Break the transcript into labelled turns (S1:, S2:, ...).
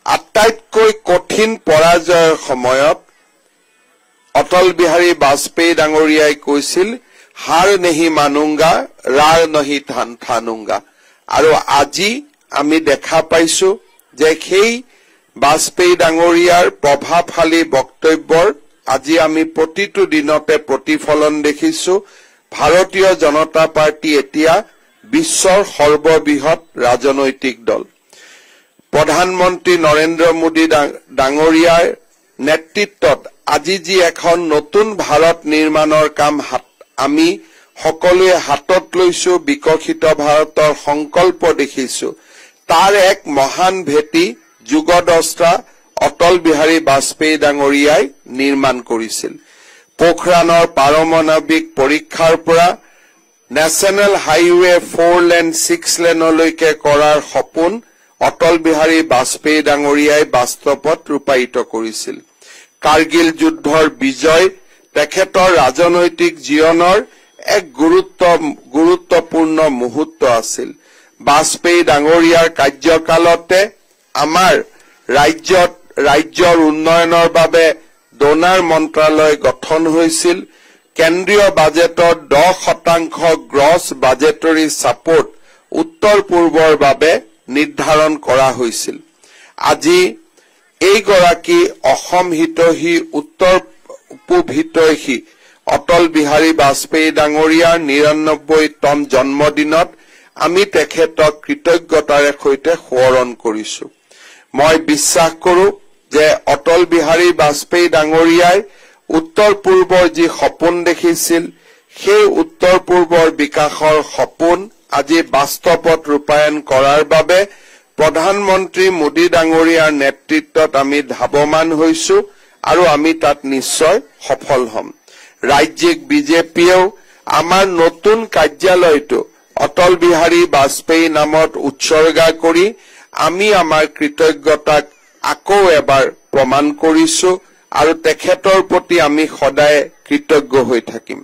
S1: আটাইতকৈ কঠিন পৰাজয়ৰ সময়ত অটল বিহাৰী বাজপেয়ী ডাঙৰীয়াই কৈছিল হাৰ নেহি মানুংগা ৰাৰ নহি থানুংগা আৰু আজি আমি দেখা পাইছো যে সেই বাজপেয়ী ডাঙৰীয়াৰ প্ৰভাৱশালী বক্তব্যৰ আজি আমি প্ৰতিটো দিনতে প্ৰতিফলন দেখিছো ভাৰতীয় জনতা পাৰ্টি এতিয়া বিশ্বৰ সৰ্ববৃহৎ ৰাজনৈতিক দল প্ৰধানমন্ত্ৰী নৰেন্দ্ৰ মোদী ডাঙৰীয়াৰ নেতৃত্বত আজি যি এখন নতুন ভাৰত নিৰ্মাণৰ কাম আমি সকলোৱে হাতত লৈছো বিকশিত ভাৰতৰ সংকল্প দেখিছো তাৰ এক মহান ভেটি যুগদ্ৰষ্টা অটল বিহাৰী বাজপেয়ী ডাঙৰীয়াই নিৰ্মাণ কৰিছিল পোখৰাণৰ পাৰমাণৱিক পৰীক্ষাৰ পৰা নেশ্যনেল হাইৱে 4 লেন 6 লেনলৈকে কৰাৰ সপোন অটল বিহাৰী বাজপেয়ী ডাঙৰীয়াই বাস্তৱত ৰূপায়িত কৰিছিল কাৰ্গিল যুদ্ধৰ বিজয় তেখেতৰ ৰাজনৈতিক জীৱনৰ এক গুৰুত্বপূৰ্ণ মুহূৰ্ত আছিল বাজপেয়ী ডাঙৰীয়াৰ কাৰ্যকালতে আমাৰ ৰাজ্যৰ উন্নয়নৰ বাবে ডোনাৰ মন্ত্ৰালয় গঠন হৈছিল কেন্দ্ৰীয় বাজেটৰ 10% গ্ৰছ বাজেটৰী সাপোৰ্ট উত্তৰ পূৰ্বৰ বাবে নিৰ্ধাৰণ কৰা হৈছিল আজি এইগৰাকী অসম হিতৈষী উত্তৰ পূব হিতৈষী অটল বিহাৰী বাজপেয়ী ডাঙৰীয়াৰ 99তম জন্মদিনত আমি তেখেতক কৃতজ্ঞতাৰে সৈতে সোঁৱৰণ কৰিছো মই বিশ্বাস কৰো যে অটল বিহাৰী বাজপেয়ী ডাঙৰীয়াই উত্তৰ পূৰ্বৰ যি সপোন দেখিছিল সেই উত্তৰ পূৰ্বৰ বিকাশৰ সপোন আজি বাস্তৱত ৰূপায়ণ কৰাৰ বাবে প্ৰধানমন্ত্ৰী মোদী ডাঙৰীয়াৰ নেতৃত্বত আমি ধাৱমান হৈছো আৰু আমি তাত নিশ্চয় সফল হম ৰাজ্যিক বিজেপিয়েও আমাৰ নতুন কাৰ্যালয়টো অটল বিহাৰী বাজপেয়ী নামত উৎসৰ্গা কৰি আমি আমাৰ কৃতজ্ঞতাক আকৌ এবাৰ প্ৰমাণ কৰিছো আৰু তেখেতৰ প্ৰতি আমি সদায় কৃতজ্ঞ হৈ থাকিম